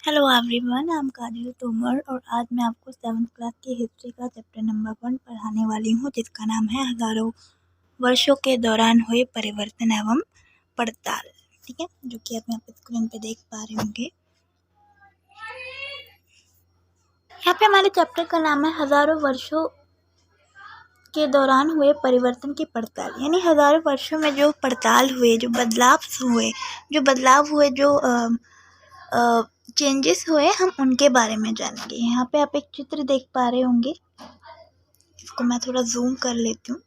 Hello everyone, I am काजल तोमर और आज मैं आपको 7th क्लास की हिस्ट्री का चैप्टर नंबर 1 पढ़ाने वाली हूँ, जिसका नाम है हजारों वर्षों के दौरान हुए परिवर्तन एवं पड़ताल। ठीक है, जो कि आप यहाँ पे स्क्रीन पे देख पा रहे होंगे। यहाँ पे हमारे चैप्टर का नाम है हजारों वर्षों के दौरान हुए परिवर्तन की पड़ताल। यानी हजारों वर्षों में जो पड़ताल हुए, जो बदलाव हुए, जो चेंजेस हुए, हम उनके बारे में जानेंगे। यहाँ पे आप एक चित्र देख पा रहे होंगे, इसको मैं थोड़ा जूम कर लेती हूँ।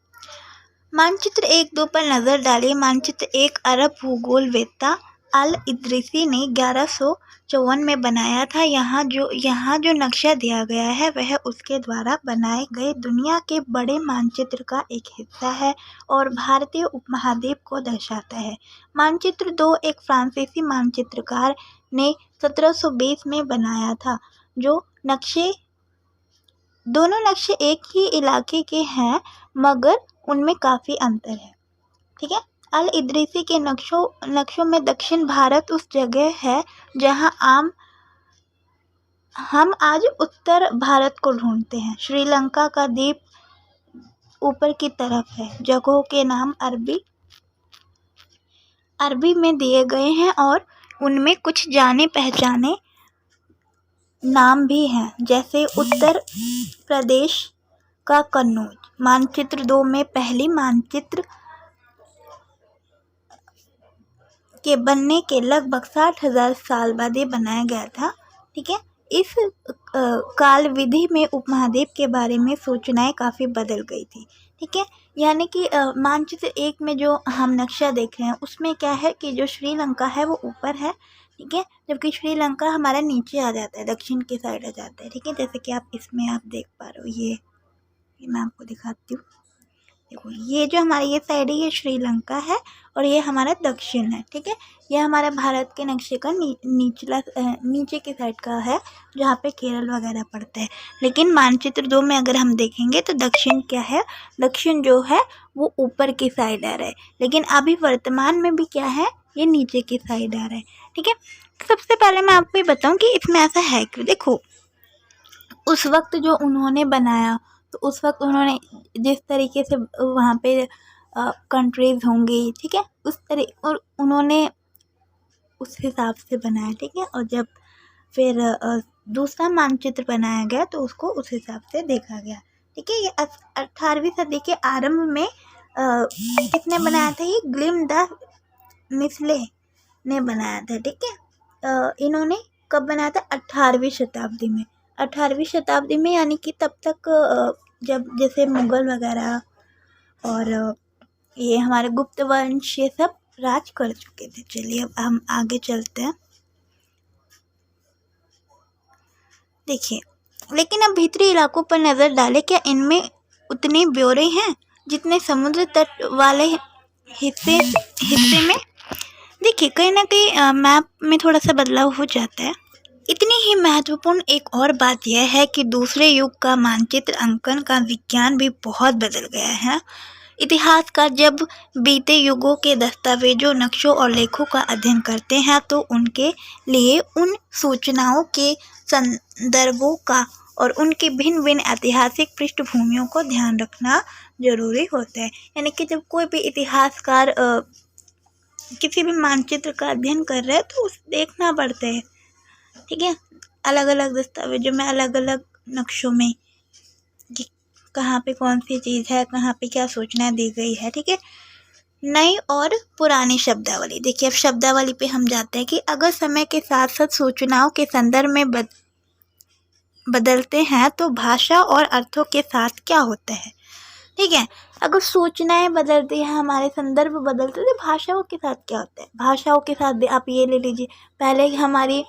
मानचित्र 1-2 पर नजर डालिए। मानचित्र 1 अरब भूगोलवेत्ता अल इदरीसी ने 1154 में बनाया था। यहाँ जो नक्शा दिया गया है वह उसके द्वारा बनाए गए दुनिया के बड़े मानचित्र का एक हिस्सा है और भारतीय उपमहाद्वीप को दर्शाता है। मानचित्र 2 एक फ्रांसीसी मानचित्रकार ने 1720 में बनाया था। दोनों नक्शे एक ही इलाके के हैं, मगर उनमें काफ़ी अंतर है। ठीक है, अल इदरीसी के नक्शों में दक्षिण भारत उस जगह है जहां हम आज उत्तर भारत को ढूंढते हैं। श्रीलंका का द्वीप ऊपर की तरफ है। जगहों के नाम अरबी में दिए गए हैं और उनमें कुछ जाने पहचाने नाम भी हैं, जैसे उत्तर प्रदेश का कन्नौज। मानचित्र 2 में पहली मानचित्र के बनने के लगभग 60,000 साल बाद ये बनाया गया था। ठीक है, इस काल विधि में उपमहाद्वीप के बारे में सूचनाएं काफ़ी बदल गई थी। ठीक है, यानी कि मानचित्र 1 में जो हम नक्शा देख रहे हैं उसमें क्या है कि जो श्रीलंका है वो ऊपर है। ठीक है, जबकि श्रीलंका हमारा नीचे आ जाता है, दक्षिण की साइड आ जाता है। ठीक है, जैसे कि आप इसमें आप देख पा रहे हो, ये मैं आपको दिखाती हूँ। देखो, ये जो हमारी ये साइड है ये श्रीलंका है और ये हमारा दक्षिण है। ठीक है, ये हमारा भारत के नक्शे का नीचे की साइड का है, जहाँ पे केरल वगैरह पड़ता है। लेकिन मानचित्र 2 में अगर हम देखेंगे तो दक्षिण क्या है, दक्षिण जो है वो ऊपर की साइड आ रहा है, लेकिन अभी वर्तमान में भी क्या है, ये नीचे की साइड आ रहा है। ठीक है, सबसे पहले मैं आपको ये बताऊँ कि इसमें ऐसा है क्यों। देखो, उस वक्त जो उन्होंने बनाया, तो उस वक्त उन्होंने जिस तरीके से वहाँ पे कंट्रीज़ होंगी, ठीक है, और उन्होंने उस हिसाब से बनाया। ठीक है, और जब फिर दूसरा मानचित्र बनाया गया तो उसको उस हिसाब से देखा गया। ठीक है, ये 18वीं सदी के आरंभ में किसने बनाया था, ये ग्लिम द मिसले ने बनाया था। ठीक है, इन्होंने कब बनाया था, 18वीं शताब्दी में। 18वीं शताब्दी में यानी कि तब तक जब जैसे मुगल वगैरह और ये हमारे गुप्त वंश ये सब राज कर चुके थे। चलिए अब हम आगे चलते हैं। देखिए, लेकिन अब भीतरी इलाकों पर नज़र डालें, क्या इनमें उतने ब्यौरे हैं जितने समुद्र तट वाले हिस्से में। देखिए, कहीं ना कहीं मैप में थोड़ा सा बदलाव हो जाता है। इतनी ही महत्वपूर्ण एक और बात यह है कि दूसरे युग का मानचित्र अंकन का विज्ञान भी बहुत बदल गया है। इतिहासकार जब बीते युगों के दस्तावेजों, नक्शों और लेखों का अध्ययन करते हैं तो उनके लिए उन सूचनाओं के संदर्भों का और उनकी भिन्न भिन्न ऐतिहासिक पृष्ठभूमियों को ध्यान रखना जरूरी होता है। यानी कि जब कोई भी इतिहासकार किसी भी मानचित्र का अध्ययन कर रहे हैं तो उसे देखना पड़ता है। ठीक है, अलग अलग दस्तावेजों में, अलग अलग नक्शों में कि कहाँ पे कौन सी चीज़ है, कहाँ पे क्या सूचना दी गई है। ठीक है, नई और पुरानी शब्दावली। देखिए, अब शब्दावली पे हम जाते हैं कि अगर समय के साथ साथ सूचनाओं के संदर्भ में बदलते हैं तो भाषा और अर्थों के साथ क्या होता है। ठीक है, अगर सूचनाएं बदलती हैं, हमारे संदर्भ बदलते हैं, तो भाषाओं के साथ क्या होता है। भाषाओं के साथ भी आप ये ले लीजिए, पहले हमारी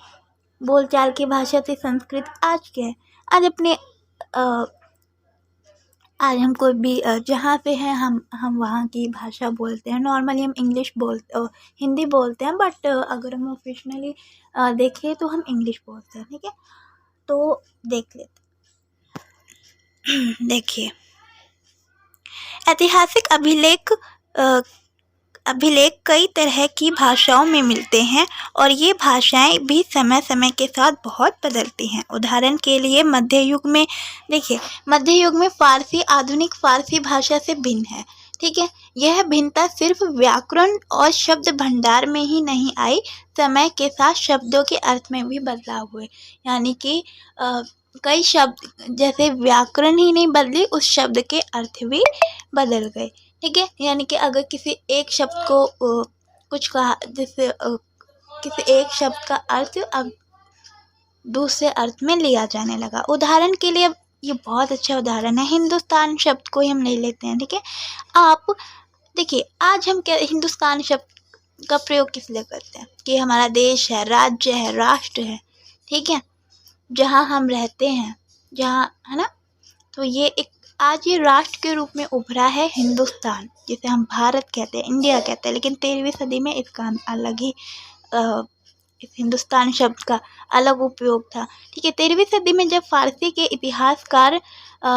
बोलचाल की भाषा थी संस्कृत, आज क्या है, आज अपने आज हम कोई भी जहाँ पे हैं हम वहाँ की भाषा बोलते हैं। नॉर्मली हम हिंदी बोलते हैं, बट अगर हम ऑफिशियली देखें तो हम इंग्लिश बोलते हैं। ठीक है, तो देख लेते देखिए, ऐतिहासिक अभिलेख अभिलेख कई तरह की भाषाओं में मिलते हैं और ये भाषाएं भी समय समय के साथ बहुत बदलती हैं। उदाहरण के लिए मध्य युग में, देखिए मध्य युग में फ़ारसी आधुनिक फ़ारसी भाषा से भिन्न है। ठीक है, यह भिन्नता सिर्फ व्याकरण और शब्द भंडार में ही नहीं आई, समय के साथ शब्दों के अर्थ में भी बदलाव हुए। यानी कि कई शब्द, जैसे व्याकरण ही नहीं बदली, उस शब्द के अर्थ भी बदल गए। ठीक है, यानी कि अगर किसी एक शब्द को कुछ कहा, जैसे किसी एक शब्द का अर्थ अब दूसरे अर्थ में लिया जाने लगा। उदाहरण के लिए, ये बहुत अच्छा उदाहरण है, हिंदुस्तान शब्द को ही हम ले लेते हैं। ठीक है, आप देखिए आज हम क्या हिंदुस्तान शब्द का प्रयोग किस लिए करते हैं कि हमारा देश है, राज्य है, राष्ट्र है। ठीक है, जहाँ हम रहते हैं, जहाँ, है ना, तो ये एक आज ये राष्ट्र के रूप में उभरा है हिंदुस्तान, जिसे हम भारत कहते हैं, इंडिया कहते हैं। लेकिन 13वीं सदी में इसका अलग ही इस हिंदुस्तान शब्द का अलग उपयोग था। ठीक है, 13वीं सदी में जब फारसी के इतिहासकार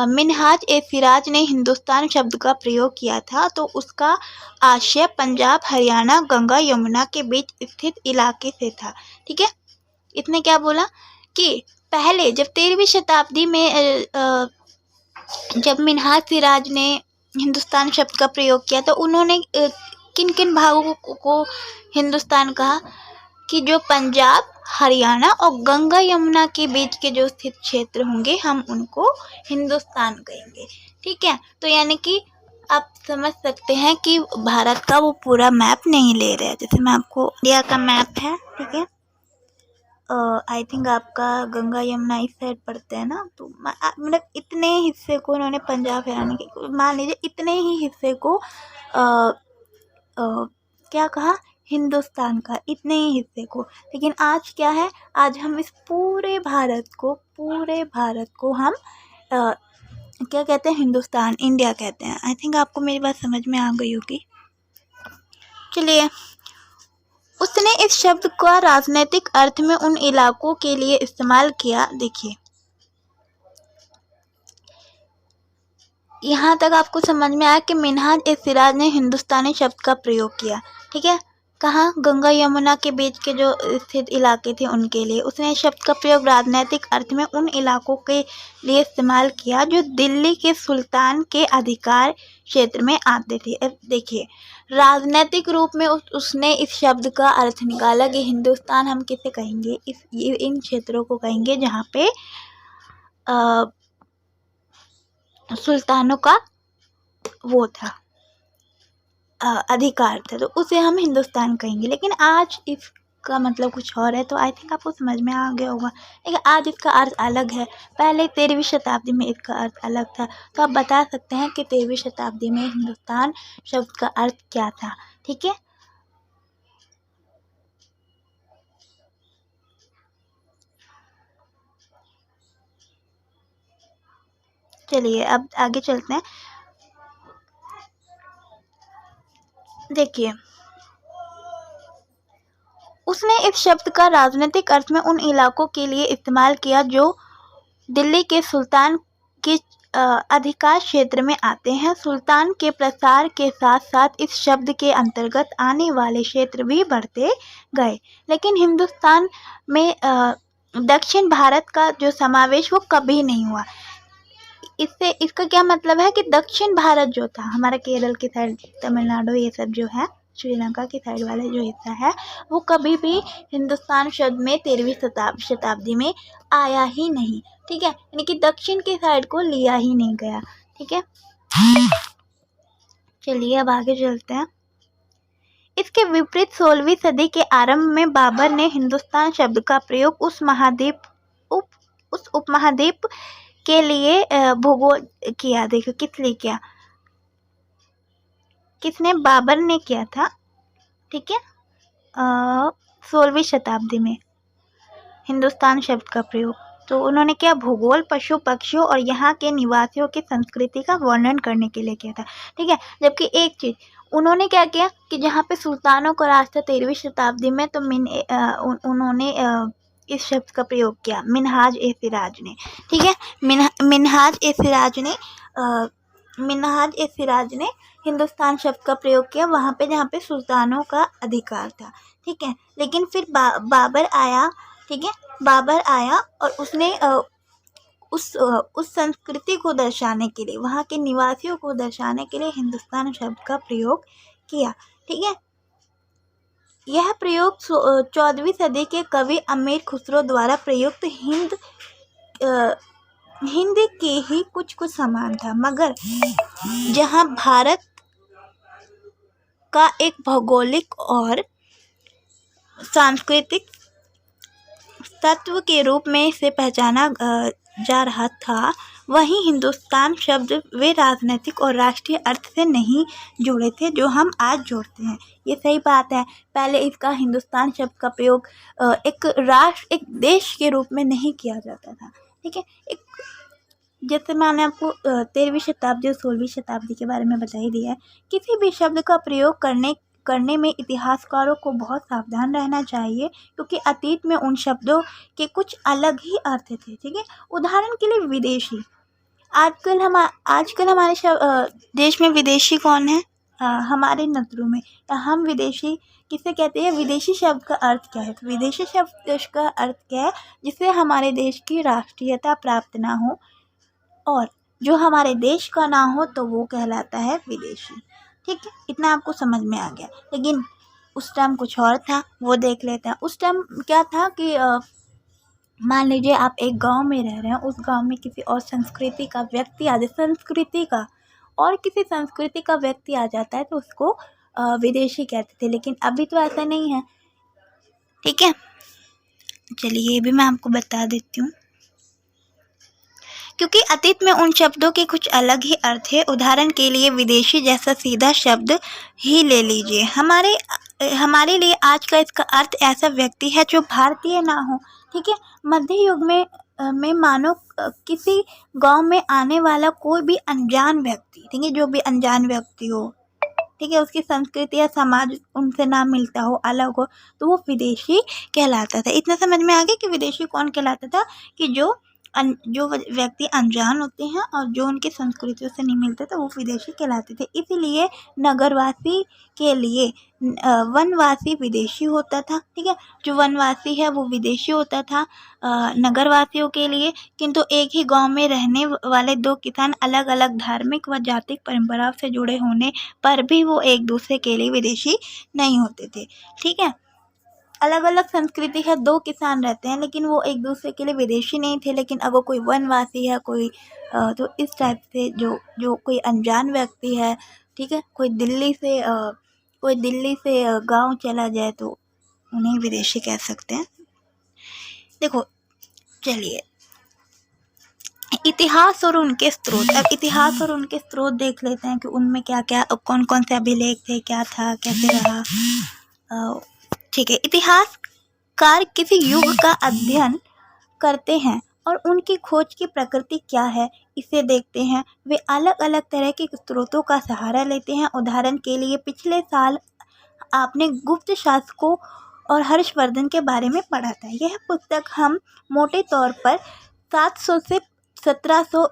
मिनहाज ए सिराज ने हिंदुस्तान शब्द का प्रयोग किया था, तो उसका आशय पंजाब, हरियाणा, गंगा यमुना के बीच स्थित इलाके से था। ठीक है, इसने क्या बोला कि पहले जब 13वीं शताब्दी में जब मिनहाज सिराज ने हिंदुस्तान शब्द का प्रयोग किया, तो उन्होंने किन किन भागों को हिंदुस्तान कहा कि जो पंजाब, हरियाणा और गंगा यमुना के बीच के जो स्थित क्षेत्र होंगे, हम उनको हिंदुस्तान कहेंगे। ठीक है, तो यानी कि आप समझ सकते हैं कि भारत का वो पूरा मैप नहीं ले रहे हैं। जैसे मैं आपको इंडिया का मैप है, ठीक है, आई थिंक आपका गंगा यमुना इस साइड पड़ते हैं ना, तो मतलब इतने हिस्से को उन्होंने पंजाब, हरियाणा के, मान लीजिए इतने ही हिस्से को क्या कहा, हिंदुस्तान का, इतने ही हिस्से को। लेकिन आज क्या है, आज हम इस पूरे भारत को हम क्या कहते हैं, हिंदुस्तान, इंडिया कहते हैं। आई थिंक आपको मेरी बात समझ में आ गई होगी। चलिए, उसने इस शब्द का राजनीतिक अर्थ में उन इलाकों के लिए इस्तेमाल किया। देखिए, यहाँ तक आपको समझ में आया कि मिनहाज ए सिराज ने हिंदुस्तानी शब्द का प्रयोग किया। ठीक है, कहाँ, गंगा यमुना के बीच के जो स्थित इलाके थे उनके लिए। उसने इस शब्द का प्रयोग राजनीतिक अर्थ में उन इलाकों के लिए इस्तेमाल किया जो दिल्ली के सुल्तान के अधिकार क्षेत्र में आते थे। अब देखिए, राजनीतिक रूप में उसने इस शब्द का अर्थ निकाला कि हिंदुस्तान हम किसे कहेंगे, इन क्षेत्रों को कहेंगे जहाँ पे सुल्तानों का वो था, अधिकार था, तो उसे हम हिंदुस्तान कहेंगे। लेकिन आज इसका मतलब कुछ और है, तो आई थिंक आपको समझ में आ गया होगा। लेकिन आज इसका अर्थ अलग है, पहले 13वीं शताब्दी में इसका अर्थ अलग था। तो आप बता सकते हैं कि 13वीं शताब्दी में हिंदुस्तान शब्द का अर्थ क्या था। ठीक है, चलिए अब आगे चलते हैं। देखिए, उसने इस शब्द का राजनीतिक अर्थ में उन इलाकों के लिए इस्तेमाल किया जो दिल्ली के सुल्तान के अधिकार क्षेत्र में आते हैं। सुल्तान के प्रसार के साथ साथ इस शब्द के अंतर्गत आने वाले क्षेत्र भी बढ़ते गए, लेकिन हिंदुस्तान में दक्षिण भारत का जो समावेश वो कभी नहीं हुआ। इससे इसका क्या मतलब है कि दक्षिण भारत जो था, हमारा केरल की साइड, तमिलनाडु, ये सब जो है, श्रीलंका की साइड वाला जो हिस्सा है, वो कभी भी हिंदुस्तान शब्द में 13वीं शताब्दी में आया ही नहीं। ठीक है, यानी कि दक्षिण की साइड को लिया ही नहीं गया। ठीक है, चलिए अब आगे चलते हैं। इसके विपरीत 16वीं सदी के आरंभ में बाबर ने हिंदुस्तान शब्द का प्रयोग उस उपमहाद्वीप के लिए भूगोल किया। देखो किस लिए किया, किसने, बाबर ने किया था। ठीक है, 16वीं शताब्दी में हिंदुस्तान शब्द का प्रयोग, तो उन्होंने क्या, भूगोल, पशु पक्षियों और यहाँ के निवासियों की संस्कृति का वर्णन करने के लिए किया था। ठीक है, जबकि एक चीज़ उन्होंने क्या किया कि जहाँ पे सुल्तानों का राज था 13वीं शताब्दी में, तो उन्होंने इस शब्द का प्रयोग किया, मिनहाज ए सिराज ने। ठीक है, मिनहाज ए सिराज ने मिन्हाज ए सिराज ने हिंदुस्तान शब्द का प्रयोग किया वहाँ पे जहाँ पे सुल्तानों का अधिकार था, ठीक है। लेकिन फिर बाबर आया, ठीक है। बाबर आया और उसने उस संस्कृति को दर्शाने के लिए, वहाँ के निवासियों को दर्शाने के लिए हिंदुस्तान शब्द का प्रयोग किया, ठीक है। यह प्रयोग 14वीं सदी के कवि अमीर खुसरो द्वारा प्रयुक्त हिंद के ही कुछ समान था, मगर जहाँ भारत का एक भौगोलिक और सांस्कृतिक तत्व के रूप में इसे पहचाना जा रहा था, वहीं हिंदुस्तान शब्द वे राजनीतिक और राष्ट्रीय अर्थ से नहीं जुड़े थे जो हम आज जोड़ते हैं। ये सही बात है। पहले इसका हिंदुस्तान शब्द का प्रयोग एक राष्ट्र, एक देश के रूप में नहीं किया जाता था, ठीक है। एक जैसे मैंने आपको 13वीं शताब्दी और 16वीं शताब्दी के बारे में बता ही दिया है। किसी भी शब्द का प्रयोग करने में इतिहासकारों को बहुत सावधान रहना चाहिए, क्योंकि अतीत में उन शब्दों के कुछ अलग ही अर्थ थे, ठीक है। उदाहरण के लिए विदेशी। आजकल हमारे देश में विदेशी कौन है? हमारे नज़रों में हम विदेशी किसे कहते हैं? विदेशी शब्द का अर्थ क्या है? तो विदेशी शब्द का अर्थ क्या है? जिससे हमारे देश की राष्ट्रीयता प्राप्त ना हो और जो हमारे देश का ना हो, तो वो कहलाता है विदेशी, ठीक है। इतना आपको समझ में आ गया। लेकिन उस टाइम कुछ और था, वो देख लेते हैं। उस टाइम क्या था कि मान लीजिए आप एक गांव में रह रहे हैं, उस गांव में किसी और संस्कृति का व्यक्ति आ जाए, किसी संस्कृति का व्यक्ति आ जाता है तो उसको विदेशी कहते थे। लेकिन अभी तो ऐसा नहीं है, ठीक है। चलिए ये भी मैं आपको बता देती हूँ, क्योंकि अतीत में उन शब्दों के कुछ अलग ही अर्थ है। उदाहरण के लिए विदेशी जैसा सीधा शब्द ही ले लीजिए। हमारे लिए आज का इसका अर्थ ऐसा व्यक्ति है जो भारतीय ना हो, ठीक है। मध्य युग में मानो किसी गांव में आने वाला कोई भी अनजान व्यक्ति, ठीक है, जो भी अनजान व्यक्ति हो, ठीक है, उसकी संस्कृति या समाज उनसे ना मिलता हो, अलग हो, तो वो विदेशी कहलाता था। इतना समझ में आ गया कि विदेशी कौन कहलाता था? कि जो व्यक्ति अनजान होते हैं और जो उनकी संस्कृतियों से नहीं मिलते, तो वो विदेशी कहलाते थे। इसीलिए नगरवासी के लिए वनवासी विदेशी होता था, ठीक है। जो वनवासी है वो विदेशी होता था नगरवासियों के लिए। किंतु एक ही गांव में रहने वाले दो किसान अलग अलग धार्मिक व जातिक परंपराओं से जुड़े होने पर भी वो एक दूसरे के लिए विदेशी नहीं होते थे, ठीक है। अलग अलग संस्कृति है, दो किसान रहते हैं लेकिन वो एक दूसरे के लिए विदेशी नहीं थे। लेकिन अगर कोई वनवासी है, कोई तो इस टाइप से जो कोई अनजान व्यक्ति है, ठीक है, कोई दिल्ली से गांव चला जाए तो उन्हें विदेशी कह सकते हैं। देखो चलिए, इतिहास और उनके स्रोत। अब इतिहास और उनके स्रोत देख लेते हैं कि उनमें क्या क्या, कौन कौन से अभिलेख थे, क्या था, कैसे रहा, ठीक है। इतिहासकार किसी युग का अध्ययन करते हैं और उनकी खोज की प्रकृति क्या है इसे देखते हैं। वे अलग अलग तरह के स्रोतों का सहारा लेते हैं। उदाहरण के लिए पिछले साल आपने गुप्त शासकों और हर्षवर्धन के बारे में पढ़ा था। यह पुस्तक हम मोटे तौर पर 700 से 1700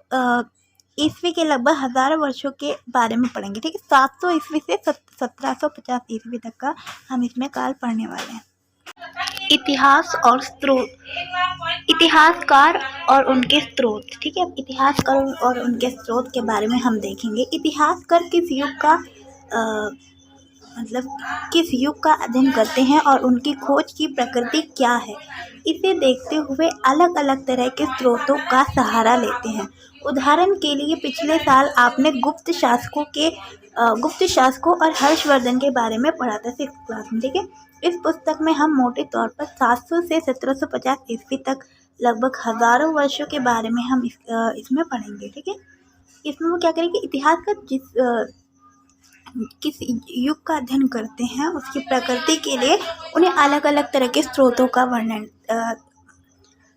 ईस्वी के लगभग 1000 वर्षों के बारे में पढ़ेंगे, ठीक है। 700 ईस्वी से 1750 ईस्वी तक का हम इसमें काल पढ़ने वाले हैं। इतिहास और स्रोत, इतिहासकार और उनके स्रोत, ठीक है। इतिहासकार और उनके स्रोत के बारे में हम देखेंगे। इतिहासकार किस युग का अध्ययन करते हैं और उनकी खोज की प्रकृति क्या है इसे देखते हुए अलग अलग तरह के स्रोतों का सहारा लेते हैं। उदाहरण के लिए पिछले साल आपने गुप्त शासकों और हर्षवर्धन के बारे में पढ़ा था 6th क्लास में, ठीक है। इस पुस्तक में हम मोटे तौर पर 700 से 1750 ईस्वी तक लगभग हजारों वर्षों के बारे में हम इसमें पढ़ेंगे, ठीक है। इसमें वो क्या करेंगे, इतिहास का किस युग का अध्ययन करते हैं उसकी प्रकृति के लिए उन्हें अलग अलग तरह के स्रोतों का वर्णन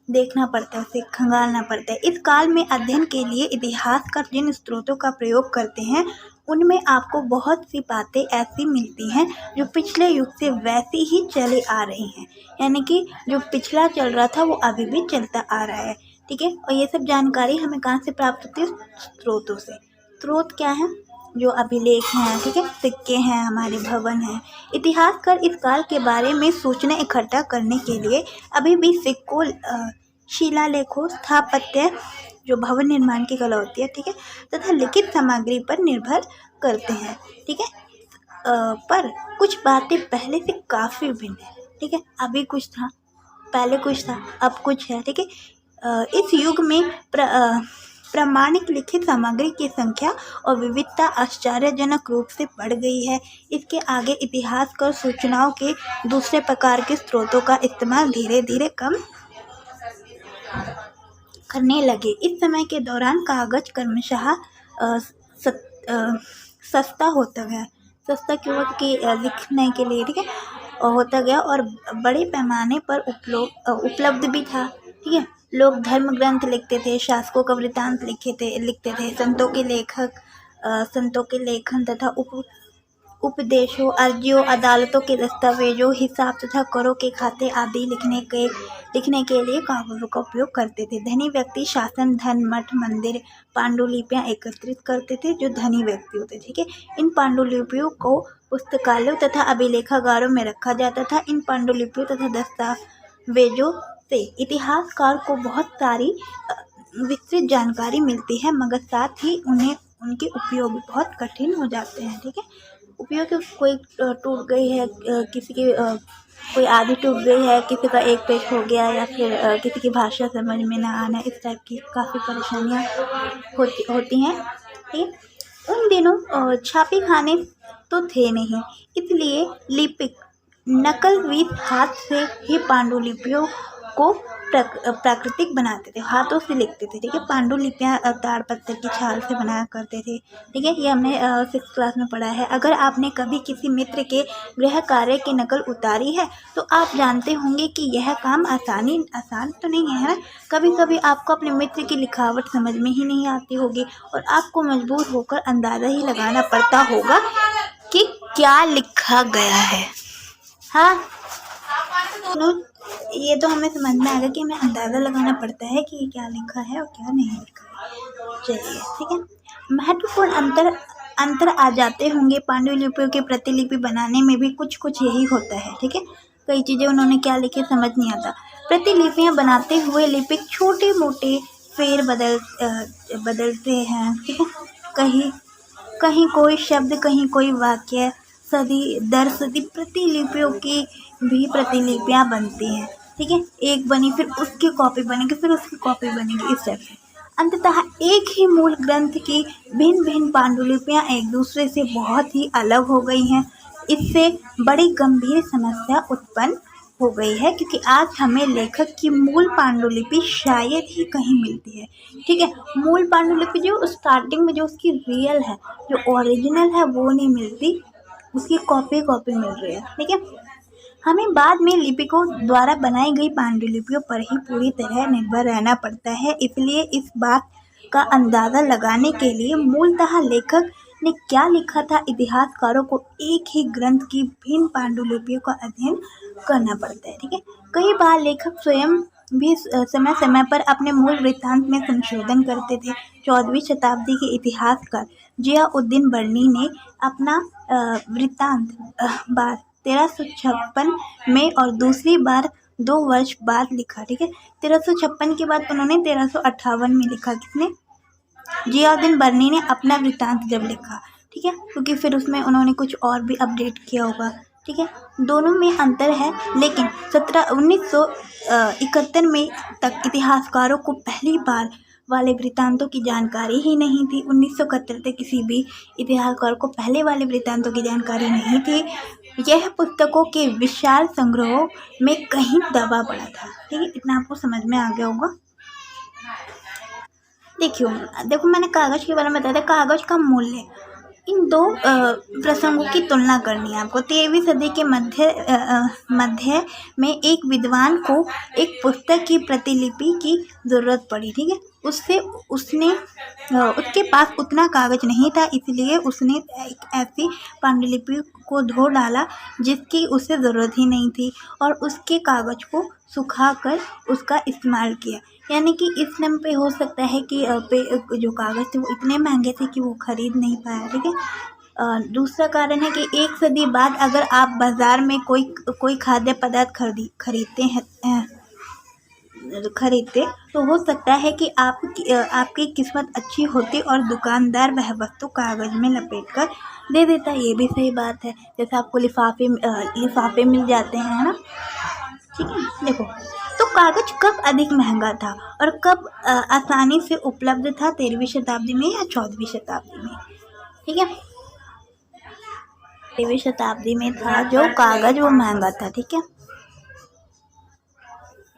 देखना पड़ता है, उसे खंगालना पड़ता है। इस काल में अध्ययन के लिए इतिहासकार जिन स्रोतों का प्रयोग करते हैं उनमें आपको बहुत सी बातें ऐसी मिलती हैं जो पिछले युग से वैसी ही चली आ रही हैं, यानी कि जो पिछला चल रहा था वो अभी भी चलता आ रहा है, ठीक है। और ये सब जानकारी हमें कहाँ से प्राप्त होती है? स्रोतों से। स्रोत क्या है? जो अभिलेख हैं, ठीक है, सिक्के हैं, हमारे भवन हैं। इतिहासकार इस काल के बारे में सूचना इकट्ठा करने के लिए अभी भी सिक्कों, शिलालेखों, स्थापत्य जो भवन निर्माण की कला होती है, ठीक है, तथा लिखित सामग्री पर निर्भर करते हैं, ठीक है। पर कुछ बातें पहले से काफ़ी भिन्न है, ठीक है। अभी कुछ था, पहले कुछ था, अब कुछ है, ठीक है। इस युग में प्रामाणिक लिखित सामग्री की संख्या और विविधता आश्चर्यजनक रूप से बढ़ गई है। इसके आगे इतिहासकार सूचनाओं के दूसरे प्रकार के स्रोतों का इस्तेमाल धीरे धीरे कम करने लगे। इस समय के दौरान कागज क्रमशः सस्ता होता गया। सस्ता क्यों? कि लिखने के लिए, ठीक है, होता गया और बड़े पैमाने पर उपलब्ध भी था, ठीक है। लोग धर्म ग्रंथ लिखते थे, शासकों का वृत्तांत लिखते थे, संतों के लेखन तथा उपदेशों, अर्जियों, अदालतों के दस्तावेजों, हिसाब तथा करों के खाते आदि लिखने के लिए कागजों का उपयोग करते थे। धनी व्यक्ति शासन, धन, मठ, मंदिर, पांडुलिपियां एकत्रित करते थे, जो धनी व्यक्ति होते थे, ठीक है। इन पांडुलिपियों को पुस्तकालयों तथा अभिलेखागारों में रखा जाता था। इन पांडुलिपियों तथा दस्तावेजों से इतिहासकार को बहुत सारी विस्तृत जानकारी मिलती है, मगर साथ ही उनके उपयोग बहुत कठिन हो जाते हैं, ठीक है। उपयोग कोई टूट गई है, किसी की कोई आधी टूट गई है, किसी का एक पेज हो गया, या फिर किसी की भाषा समझ में ना आना, इस टाइप की काफ़ी परेशानियाँ होती हैं, ठीक है। उन दिनों छापी खाने तो थे नहीं, इसलिए लिपिक नकलविद हाथ से ही पांडुलिपियों को प्राकृतिक बनाते थे, हाथों से लिखते थे, ठीक है। पांडुलिपियाँ ताड़पत्र की छाल से बनाया करते थे, ठीक है। ये हमने 6th क्लास में पढ़ा है। अगर आपने कभी किसी मित्र के गृह कार्य की नकल उतारी है तो आप जानते होंगे कि यह काम आसान तो नहीं है ना। कभी कभी आपको अपने मित्र की लिखावट समझ में ही नहीं आती होगी और आपको मजबूर होकर अंदाज़ा ही लगाना पड़ता होगा कि क्या लिखा गया है। हाँ, ये तो हमें समझ में आएगा कि हमें अंदाज़ा लगाना पड़ता है कि क्या लिखा है और क्या नहीं लिखा है। चलिए, ठीक है। महत्वपूर्ण अंतर आ जाते होंगे। पांडुलिपियों की प्रतिलिपि बनाने में भी कुछ यही होता है, ठीक है। कई चीज़ें उन्होंने क्या लिखे समझ नहीं आता। प्रतिलिपियाँ बनाते हुए लिपिक छोटे मोटे फेर बदलते हैं, ठीक है। कहीं कोई शब्द, कहीं कोई वाक्य, सदी दर सदी प्रतिलिपियों की भी प्रतिलिपियाँ बनती हैं, ठीक है। एक बनी, फिर उसकी कॉपी बनेगी, फिर उसकी कॉपी बनेगी, इस टाइप से। अंततः एक ही मूल ग्रंथ की भिन्न भिन्न पांडुलिपियाँ एक दूसरे से बहुत ही अलग हो गई हैं। इससे बड़ी गंभीर समस्या उत्पन्न हो गई है, क्योंकि आज हमें लेखक की मूल पांडुलिपि शायद ही कहीं मिलती है, ठीक है। मूल पांडुलिपि जो स्टार्टिंग में जो उसकी रियल है, जो ओरिजिनल है, वो नहीं मिलती, उसकी कॉपी मिल रही है, ठीक है। हमें बाद में लिपिकों द्वारा बनाई गई पांडुलिपियों पर ही पूरी तरह निर्भर रहना पड़ता है। इसलिए इस बात का अंदाज़ा लगाने के लिए मूलतः लेखक ने क्या लिखा था, इतिहासकारों को एक ही ग्रंथ की भिन्न पांडुलिपियों का अध्ययन करना पड़ता है, ठीक है। कई बार लेखक स्वयं भी समय समय पर अपने मूल वृत्तांत में संशोधन करते थे। 14वीं शताब्दी के इतिहासकार जियाउद्दीन बर्नी ने अपना वृत्तांत 1356 में और दूसरी बार 2 वर्ष बाद लिखा, ठीक है। 1356 के बाद उन्होंने 1358 में लिखा। किसने? जियाउद्दीन बर्नी ने अपना वृत्तांत जब लिखा, ठीक है, क्योंकि फिर उसमें उन्होंने कुछ और भी अपडेट किया होगा, ठीक है। दोनों में अंतर है, लेकिन 1971 में तक इतिहासकारों को पहली बार वाले वृत्तांतों की जानकारी ही नहीं थी। 1971 तक किसी भी इतिहासकार को पहले वाले वृत्तांतों की जानकारी नहीं थी। यह पुस्तकों के विशाल संग्रहों में कहीं दबा पड़ा था, ठीक है। इतना आपको समझ में आ गया होगा। देखो मैंने कागज़ के बारे में बताया था। कागज़ का मूल्य, इन दो प्रसंगों की तुलना करनी है आपको। 13वीं सदी के मध्य में एक विद्वान को एक पुस्तक की प्रतिलिपि की ज़रूरत पड़ी, ठीक है। उसके पास उतना कागज़ नहीं था, इसलिए उसने एक ऐसी पांडुलिपि को धो डाला जिसकी उसे ज़रूरत ही नहीं थी, और उसके कागज़ को सुखाकर उसका इस्तेमाल किया। यानी कि इस टाइम पे हो सकता है कि जो कागज़ थे वो इतने महंगे थे कि वो ख़रीद नहीं पाया। ठीक है। दूसरा कारण है कि 1 सदी बाद अगर आप बाज़ार में कोई खाद्य पदार्थ खरीदते तो हो सकता है कि आपकी किस्मत अच्छी होती और दुकानदार वह वस्तु कागज़ में लपेट कर दे देता। ये भी सही बात है। जैसे आपको लिफाफे मिल जाते हैं, है ना। ठीक है। देखो, तो कागज़ कब अधिक महंगा था और कब आसानी से उपलब्ध था? 13वीं शताब्दी में या 14वीं शताब्दी में? ठीक है। 13वीं शताब्दी में था जो कागज़ वो महंगा था। ठीक है।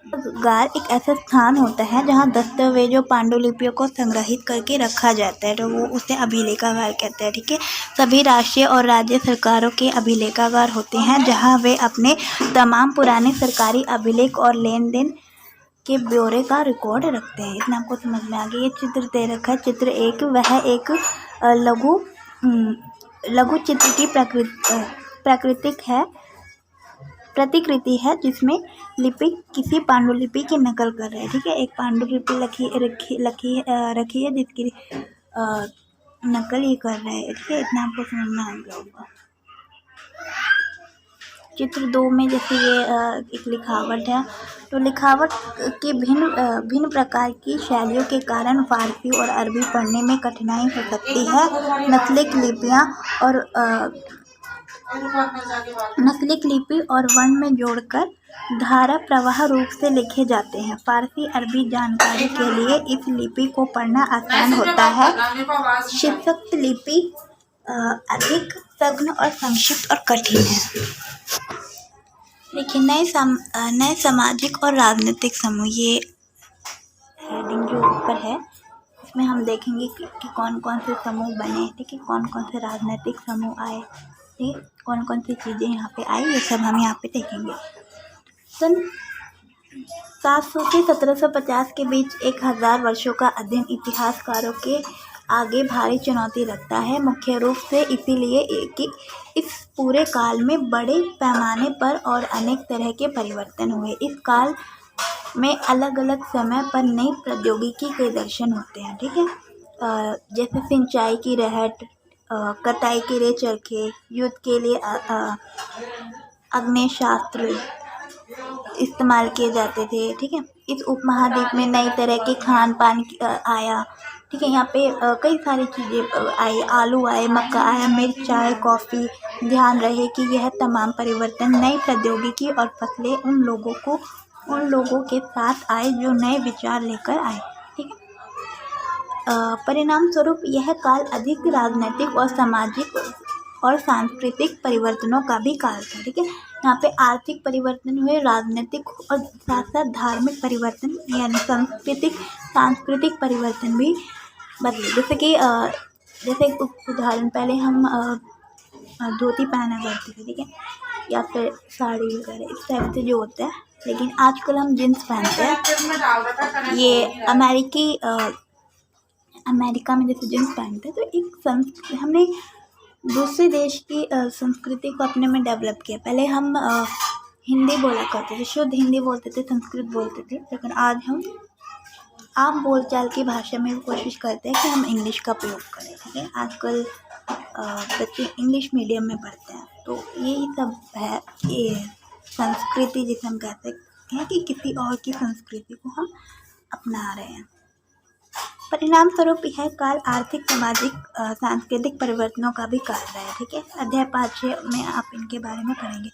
कारागार एक ऐसा स्थान होता है जहाँ दस्तावेजों पांडुलिपियों को संग्रहित करके रखा जाता है, तो वो उसे अभिलेखागार कहते हैं। ठीक है। सभी राष्ट्रीय और राज्य सरकारों के अभिलेखागार होते हैं जहाँ वे अपने तमाम पुराने सरकारी अभिलेख और लेन देन के ब्यौरे का रिकॉर्ड रखते हैं। इतना आपको समझ में आ गया। ये चित्र दे रखा है, चित्र एक, वह एक लघु चित्र की प्रतिकृति है जिसमें लिपिक किसी पांडुलिपि की नकल कर रहे हैं। ठीक है। एक पांडुलिपि रखी है जिसकी नकल ये कर रहे हैं। ठीक है। इतना आपको समझ में आ गया होगा। चित्र 2 में जैसे ये एक लिखावट है, तो लिखावट के भिन्न प्रकार की शैलियों के कारण फारसी और अरबी पढ़ने में कठिनाई हो सकती है। नस्लिक लिपि और वर्ण में जोड़कर धारा प्रवाह रूप से लिखे जाते हैं। फारसी अरबी जानकारी के लिए इस लिपि को पढ़ना आसान होता है। शीर्षक लिपि अधिक सघन और संक्षिप्त और कठिन है। देखिए, नए सामाजिक और राजनीतिक समूह, ये हेडिंग जो ऊपर है इसमें हम देखेंगे कि कौन कौन से समूह बने। ठीक है। कौन कौन से राजनीतिक समूह आए, ठीक है, कौन कौन सी चीज़ें यहाँ पे आई, ये सब हम यहाँ पे देखेंगे। सन 700 से 1750 के बीच 1000 वर्षों का अध्ययन इतिहासकारों के आगे भारी चुनौती रखता है, मुख्य रूप से इसीलिए कि इस पूरे काल में बड़े पैमाने पर और अनेक तरह के परिवर्तन हुए। इस काल में अलग अलग समय पर नई प्रौद्योगिकी के दर्शन होते हैं। ठीक है। जैसे सिंचाई की रहट, कटाई के लिए चरखे, युद्ध के लिए आग्नेयास्त्र इस्तेमाल किए जाते थे। ठीक है। इस उपमहाद्वीप में नई तरह के खान पान आया। ठीक है। यहाँ पे कई सारी चीज़ें आई, आलू आए, मक्का आया, मिर्च आए, कॉफ़ी। ध्यान रहे कि यह तमाम परिवर्तन नई प्रौद्योगिकी और फसलें उन लोगों के साथ आए जो नए विचार लेकर आए। ठीक है। परिणाम स्वरूप यह काल अधिक राजनीतिक और सामाजिक और सांस्कृतिक परिवर्तनों का भी काल था। ठीक है। यहाँ पे आर्थिक परिवर्तन हुए, राजनीतिक और साथ साथ धार्मिक परिवर्तन यानी सांस्कृतिक परिवर्तन भी बदले। जैसे कि जैसे एक उदाहरण, पहले हम धोती पहना करते थे। ठीक है। या फिर साड़ी वगैरह इस टाइप से जो होता है, लेकिन आजकल हम जीन्स पहनते हैं। ये अमेरिका में जैसे जीन्स पहनते हैं, तो हमने दूसरे देश की संस्कृति को अपने में डेवलप किया। पहले हम हिंदी बोला करते थे, शुद्ध हिंदी बोलते थे, संस्कृत बोलते थे, लेकिन आज हम आम बोलचाल की भाषा में कोशिश करते हैं कि हम इंग्लिश का प्रयोग करें। ठीक है। आजकल बच्चे इंग्लिश मीडियम में पढ़ते हैं, तो यही सब है। ये संस्कृति जिसे हम कहते हैं कि किसी और की संस्कृति को हम अपना रहे हैं। परिणाम स्वरूप यह काल आर्थिक, सामाजिक, सांस्कृतिक परिवर्तनों का भी काल रहा है। ठीक है। अध्याय 5 में आप इनके बारे में पढ़ेंगे।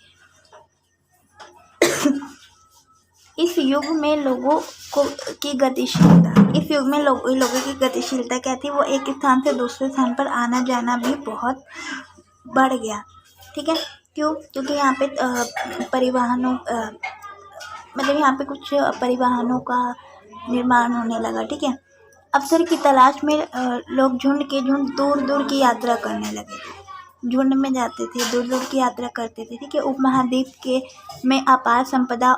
इस युग में लोगों की गतिशीलता क्या थी? वो एक स्थान से दूसरे स्थान पर आना जाना भी बहुत बढ़ गया। ठीक है। क्यों? क्योंकि यहाँ पे यहाँ पे कुछ परिवहनों का निर्माण होने लगा। ठीक है। अवसर की तलाश में लोग झुंड दूर दूर की यात्रा करने लगे थे। झुंड में जाते थे, दूर दूर की यात्रा करते थे। ठीक है। उपमहाद्वीप में अपार संपदा,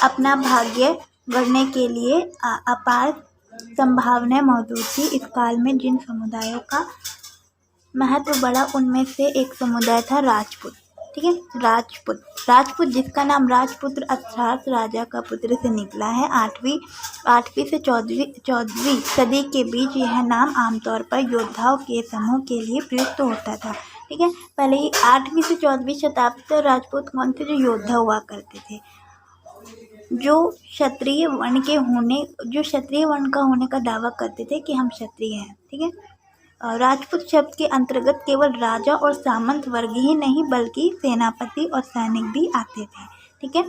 अपना भाग्य गढ़ने के लिए अपार संभावनाएं मौजूद थी। इस काल में जिन समुदायों का महत्व बढ़ा, उनमें से एक समुदाय था राजपूत। ठीक है, राजपूत जिसका नाम राजपुत्र अर्थात राजा का पुत्र से निकला है। आठवीं से चौदहवीं सदी के बीच यह नाम आमतौर पर योद्धाओं के समूह के लिए प्रयुक्त होता था। ठीक है, पहले ही 8वीं से 14वीं शताब्दी तक राजपूत कौन थे? जो योद्धा हुआ करते थे, जो क्षत्रिय वर्ण का होने का दावा करते थे कि हम क्षत्रिय हैं। ठीक है, राजपूत शब्द के अंतर्गत केवल राजा और सामंत वर्ग ही नहीं बल्कि सेनापति और सैनिक भी आते थे। ठीक है,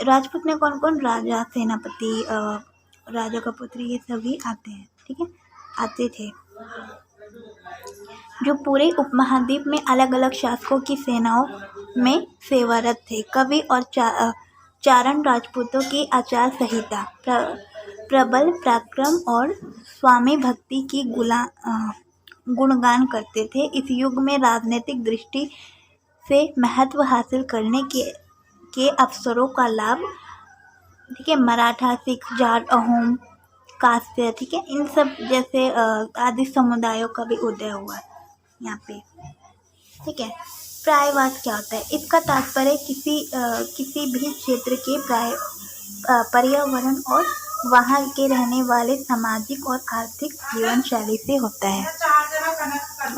राजपूत में कौन कौन? राजा, सेनापति, राजा का पुत्र, ये सभी आते हैं। ठीक है, आते थे, जो पूरे उपमहाद्वीप में अलग अलग शासकों की सेनाओं में सेवारत थे। कवि और चारण राजपूतों की आचार संहिता, प्रबल पराक्रम और स्वामी भक्ति की गुणगान करते थे। इस युग में राजनीतिक दृष्टि से महत्व हासिल करने के अवसरों का लाभ, ठीक है, मराठा, सिख, जाट, अहोम, कास्य, ठीक है, इन सब जैसे आदि समुदायों का भी उदय हुआ यहाँ पे। ठीक है, प्रायवास क्या होता है? इसका तात्पर्य किसी भी क्षेत्र के पर्यावरण और वहाँ के रहने वाले सामाजिक और आर्थिक जीवन शैली से होता है।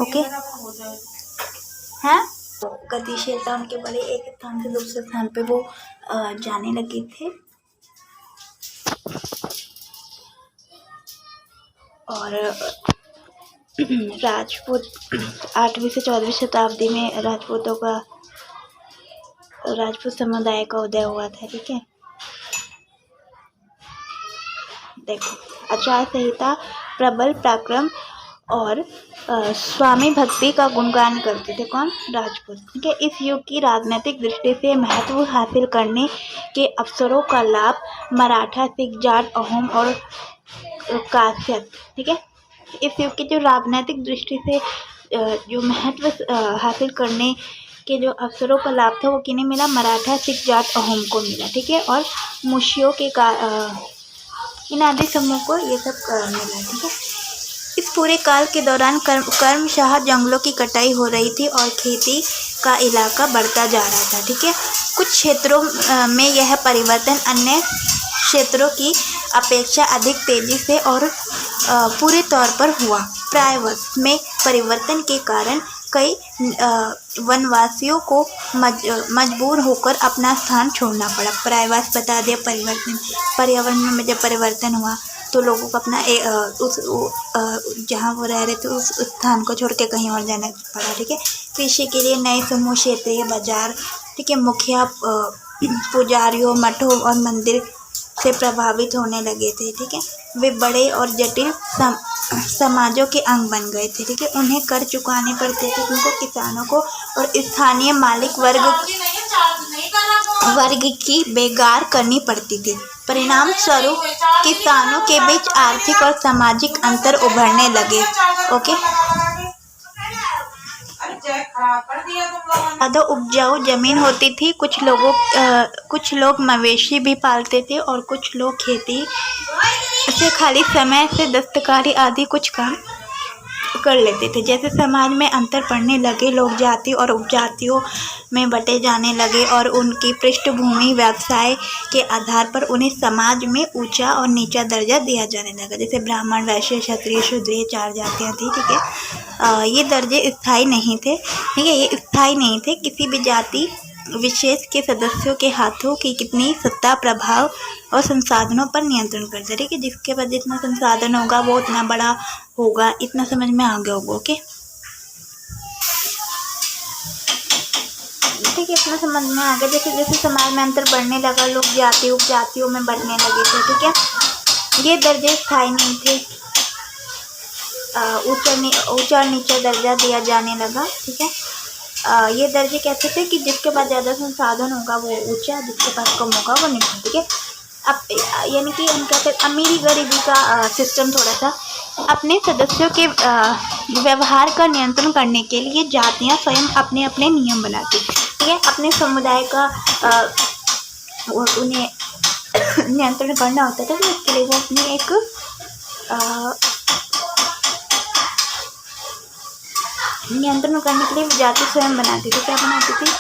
ओके, हैं? गतिशीलता उनके बड़े एक स्थान से दूसरे स्थान पे वो जाने लगे थे, और राजपूत 8वीं से 14वीं शताब्दी में राजपूत समुदाय का उदय हुआ था। ठीक है, देखो, आचार संहिता, प्रबल पराक्रम और स्वामी भक्ति का गुणगान करते थे। कौन? राजपूत। ठीक है, इस युग की राजनीतिक दृष्टि से महत्व हासिल करने के अवसरों का लाभ मराठा, सिख, जाट, अहोम और काश्यप। ठीक है, इस युग की जो राजनीतिक दृष्टि से जो महत्व हासिल करने के जो अवसरों का लाभ था वो किन्हें मिला? मराठा, सिख, जाट, अहोम को मिला। ठीक है, और मुशियों के इन आदि समूह को ये सब मिला। ठीक है, इस पूरे काल के दौरान क्रमशः जंगलों की कटाई हो रही थी और खेती का इलाका बढ़ता जा रहा था। ठीक है, कुछ क्षेत्रों में यह परिवर्तन अन्य क्षेत्रों की अपेक्षा अधिक तेजी से और पूरे तौर पर हुआ। प्रायवस में परिवर्तन के कारण कई वनवासियों को मजबूर होकर अपना स्थान छोड़ना पड़ा। प्रायवास बता दिया, पर्यावरण में जब परिवर्तन हुआ तो लोगों को अपना जहाँ वो रह रहे थे उस स्थान को छोड़ के कहीं और जाना पड़ा। ठीक है, कृषि के लिए नए समूह, क्षेत्रीय बाजार, ठीक है, मुखिया पुजारियों, मठों और मंदिर से प्रभावित होने लगे थे। ठीक है, वे बड़े और जटिल समाजों के अंग बन गए थे। ठीक है, उन्हें कर चुकाने पड़ते थे, उनको किसानों को और स्थानीय मालिक वर्ग की बेगार करनी पड़ती थी। परिणाम स्वरूप किसानों के बीच आर्थिक और सामाजिक अंतर उभरने लगे। ओके, ज़्यादा उपजाऊ जमीन होती थी, कुछ लोग मवेशी भी पालते थे और कुछ लोग खेती से खाली समय से दस्तकारी आदि कुछ काम कर लेते थे। जैसे समाज में अंतर पड़ने लगे, लोग जाति और उपजातियों में बटे जाने लगे और उनकी पृष्ठभूमि, व्यवसाय के आधार पर उन्हें समाज में ऊंचा और नीचा दर्जा दिया जाने लगा। जैसे ब्राह्मण, वैश्य, क्षत्रिय, शूद्र, ये 4 जातियाँ थी। ठीक है, ये दर्जे स्थायी नहीं थे। ठीक है, ये स्थायी नहीं थे। किसी भी जाति विशेष के सदस्यों के हाथों की कितनी सत्ता, प्रभाव और संसाधनों पर नियंत्रण करते हैं। ठीक है, जिसके पास जितना संसाधन होगा वो उतना बड़ा होगा, इतना समझ में आ गया होगा। ओके, ठीक है, इतना समझ में आ गया। जैसे जैसे समाज में अंतर बढ़ने लगा, लोग जाति उपजातियों में बढ़ने लगे थे। ठीक है, ये दर्जे स्थायी नहीं थे, ऊंचा और नीचा दर्जा दिया जाने लगा। ठीक है, ये दर्जे कहते थे कि जिसके पास ज़्यादा संसाधन होगा वो ऊंचा, जिसके पास कम होगा वो नीचा। ठीक है, अब यानी कि हम कहते हैं अमीरी गरीबी का सिस्टम थोड़ा सा। अपने सदस्यों के व्यवहार का नियंत्रण करने के लिए जातियां स्वयं अपने अपने नियम बनाती। ठीक है, अपने समुदाय का उन्हें नियंत्रण करना होता था, तो इसके लिए वो अपनी एक नियंत्रण करने के लिए जाति स्वयं बनाती थी। क्या बनाती थी?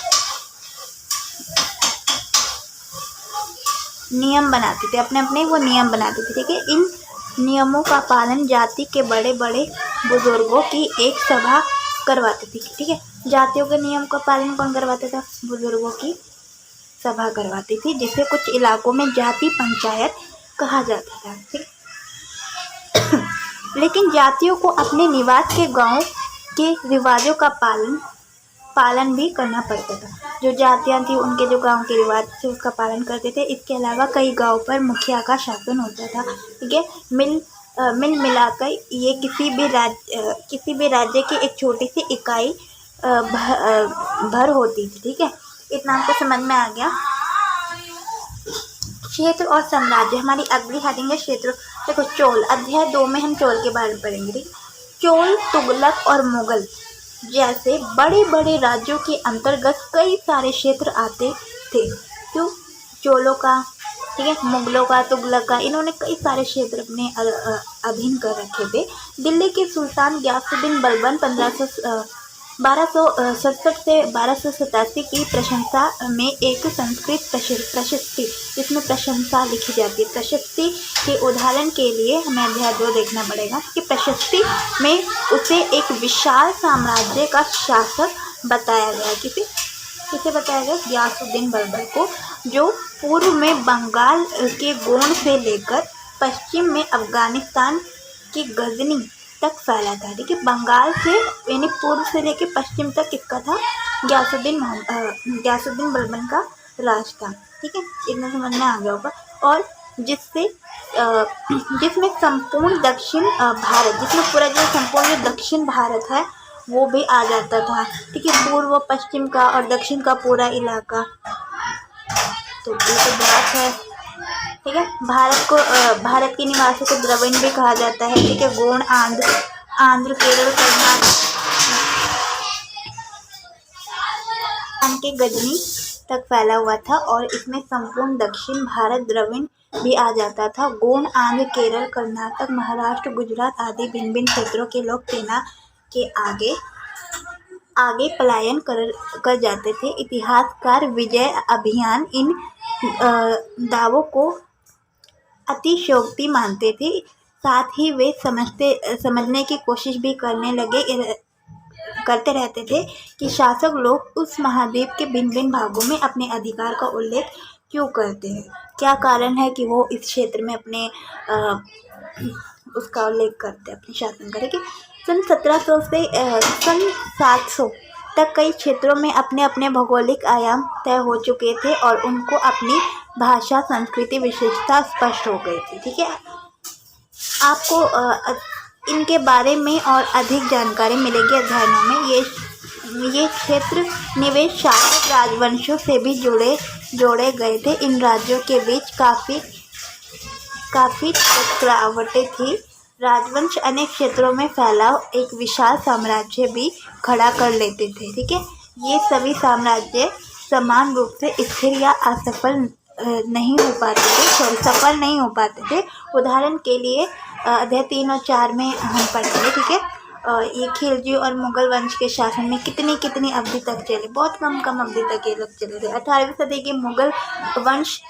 नियम बनाते थे, अपने अपने वो नियम बनाते थे। ठीक है, इन नियमों का पालन जाति के बड़े बड़े बुजुर्गों की एक सभा करवाती थी। ठीक है, जातियों के नियम का पालन कौन करवाता था? बुजुर्गों की सभा करवाती थी, जिसे कुछ इलाकों में जाति पंचायत कहा जाता था। ठीक, लेकिन जातियों को अपने निवास के गांव के रिवाजों का पालन भी करना पड़ता था। जो जातियाँ थी उनके जो गांव के रिवाज थे उसका पालन करते थे। इसके अलावा कई गांव पर मुखिया का शासन होता था। ठीक है, मिल मिलाकर ये किसी भी राज्य की एक छोटी सी इकाई भर होती थी। ठीक है, इतना आपको समझ में आ गया। क्षेत्र और साम्राज्य, हमारी अगली हेडिंग है क्षेत्र। देखो, चोल, अध्याय 2 में हम चोल के बारे में पढ़ेंगे। ठीक, चोल, तुगलक और मुगल जैसे बड़े बड़े राज्यों के अंतर्गत कई सारे क्षेत्र आते थे। क्यों? चोलों का, ठीक है, मुगलों का, तुगलक का, इन्होंने कई सारे क्षेत्र अपने अधीन कर रखे थे। दिल्ली के सुल्तान गयासुद्दीन बलबन 1267 से 1287 की प्रशंसा में एक संस्कृत प्रशस्ति, जिसमें प्रशंसा लिखी जाती है, प्रशस्ति के उदाहरण के लिए हमें अध्याय 2 देखना पड़ेगा कि प्रशस्ति में उसे एक विशाल साम्राज्य का शासक बताया गया। किसे बताया गया? गयासुद्दीन बलबन को, जो पूर्व में बंगाल के गोंड से लेकर पश्चिम में अफगानिस्तान की गजनी तक फैला था। ठीक है, बंगाल से यानी पूर्व से लेकर पश्चिम तक किसका था? गयासुद्दीन बलबन का राज था। ठीक है, इतना समझ में आ गया होगा। और जिसमें संपूर्ण दक्षिण भारत, जिसमें पूरा जो संपूर्ण दक्षिण भारत है वो भी आ जाता था। ठीक है, पूर्व पश्चिम का और दक्षिण का पूरा इलाका, तो ये तो बात है। ठीक है, भारत के निवासियों को द्रविड़ भी कहा जाता है। ठीक है, गोंड, आंध्र, केरल, कर्नाटक के गजनी तक फैला हुआ था और इसमें संपूर्ण दक्षिण भारत द्रविड़ भी आ जाता था। गोंड, आंध्र, केरल, कर्नाटक, महाराष्ट्र, गुजरात आदि भिन्न भिन्न क्षेत्रों के लोग सेना के आगे पलायन कर जाते थे। इतिहासकार विजय अभियान इन दावों को अतिशयोक्ति मानते थे। साथ ही वे समझने की कोशिश भी करते रहते थे कि शासक लोग उस महाद्वीप के भिन्न भिन्न भागों में अपने अधिकार का उल्लेख क्यों करते हैं, क्या कारण है कि वो इस क्षेत्र में अपने उसका उल्लेख करते हैं, अपने शासन का। ठीक है, सन 1700 से सन 700 तक कई क्षेत्रों में अपने अपने भौगोलिक आयाम तय हो चुके थे और उनको अपनी भाषा, संस्कृति, विशेषता स्पष्ट हो गई थी। ठीक है, आपको इनके बारे में और अधिक जानकारी मिलेगी अध्याय 9 में। ये क्षेत्र निवेश शासक राजवंशों से भी जोड़े गए थे। इन राज्यों के बीच काफ़ी टकरावटें थी। राजवंश अनेक क्षेत्रों में फैलाव एक विशाल साम्राज्य भी खड़ा कर लेते थे। ठीक है, ये सभी साम्राज्य समान रूप से स्थिर या सफल नहीं हो पाते थे। उदाहरण के लिए अध्याय 3 और 4 में हम पढ़ेंगे। ठीक है, ये खिलजी और मुगल वंश के शासन में कितनी अवधि तक चले, बहुत कम अवधि तक ये लोग चले थे। 18वीं सदी के मुगल वंश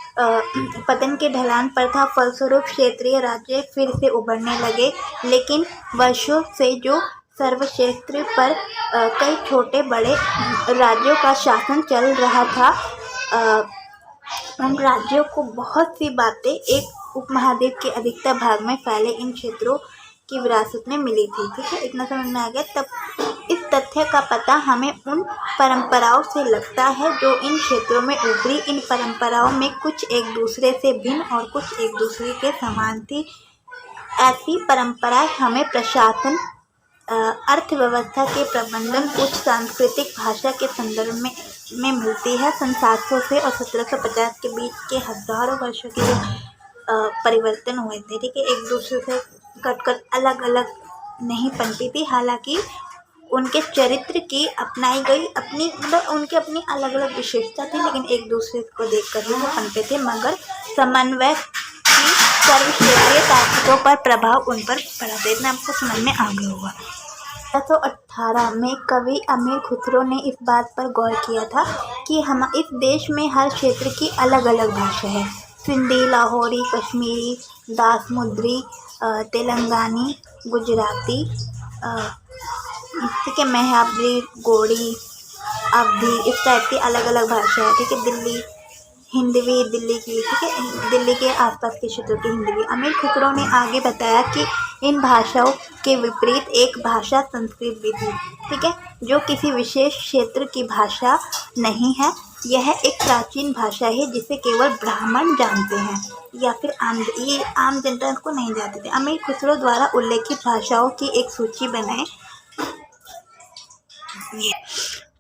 पतन के ढलान पर था। फलस्वरूप क्षेत्रीय राज्य फिर से उभरने लगे, लेकिन वर्षों से जो सर्वक्षेत्र पर कई छोटे बड़े राज्यों का शासन चल रहा था, उन राज्यों को बहुत सी बातें एक उपमहाद्वीप के अधिकतर भाग में फैले इन क्षेत्रों की विरासत में मिली थी। ठीक है, इतना समझ में आ गया। तब इस तथ्य का पता हमें उन परंपराओं से लगता है जो इन क्षेत्रों में उभरी। इन परंपराओं में कुछ एक दूसरे से भिन्न और कुछ एक दूसरे के समान थी। ऐसी परंपराएं हमें प्रशासन, अर्थव्यवस्था के प्रबंधन, उच्च सांस्कृतिक भाषा के संदर्भ में मिलती है। सन 700 से और 1750 के बीच के हजारों वर्षों के परिवर्तन हुए थे। ठीक है, एक दूसरे से कट अलग अलग नहीं बनती थी। हालांकि उनके चरित्र की अपनाई गई उनके अपनी अलग अलग विशेषता थी, लेकिन एक दूसरे को देखकर ही वो बनते थे। मगर समन्वय की सर्वक्षेत्रीय ताकतों पर प्रभाव उन पर पड़ा था। इतना आपको समझ में आ गया होगा। 1818 में कवि अमीर खुसरो ने इस बात पर गौर किया था कि हम इस देश में हर क्षेत्र की अलग अलग भाषा है। सिंधी, लाहौरी, कश्मीरी, दासमुद्री, तेलंगानी, गुजराती, ठीक है, मैहाबरी, गोड़ी, अवधी, इस टाइप की अलग अलग भाषा है। ठीक है, दिल्ली हिंदवी, दिल्ली की, ठीक है, दिल्ली के आसपास के क्षेत्रों की हिंदवी। अमीर खुसरो ने आगे बताया कि इन भाषाओं के विपरीत एक भाषा संस्कृत भी थी, ठीक है, जो किसी विशेष क्षेत्र की भाषा नहीं है। यह एक प्राचीन भाषा है जिसे केवल ब्राह्मण जानते हैं या फिर ये आम जनता इसको नहीं जानते थे। अमीर खुसरो द्वारा उल्लेखित भाषाओं की एक सूची बनाए।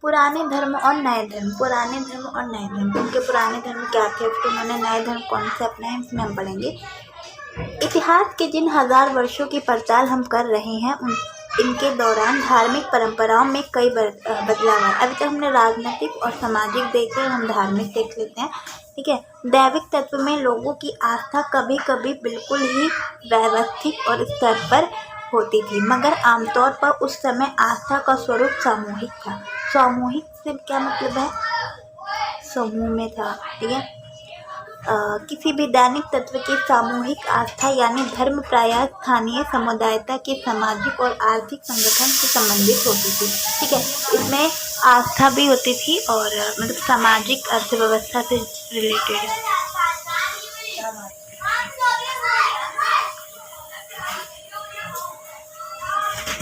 पुराने धर्म और नए धर्म। पुराने धर्म और नए धर्म, उनके पुराने धर्म क्या थे, फिर उन्होंने नए धर्म कौन से अपनाए, इसमें हम पढ़ेंगे। इतिहास के जिन हजार वर्षों की पड़ताल हम कर रहे हैं इनके दौरान धार्मिक परंपराओं में कई बदलाव आए। अभी तक हमने राजनीतिक और सामाजिक देखे, हम धार्मिक देख लेते हैं। ठीक है, दैविक तत्व में लोगों की आस्था कभी कभी बिल्कुल ही व्यवस्थित और स्तर पर होती थी, मगर आमतौर पर उस समय आस्था का स्वरूप सामूहिक था। सामूहिक से क्या मतलब है, समूह में था। ठीक है, किसी भी दैनिक तत्व की सामूहिक आस्था यानी धर्म प्रायः स्थानीय समुदायता के सामाजिक और आर्थिक संगठन से संबंधित होती थी। ठीक है, इसमें आस्था भी होती थी और मतलब सामाजिक अर्थव्यवस्था से रिलेटेड।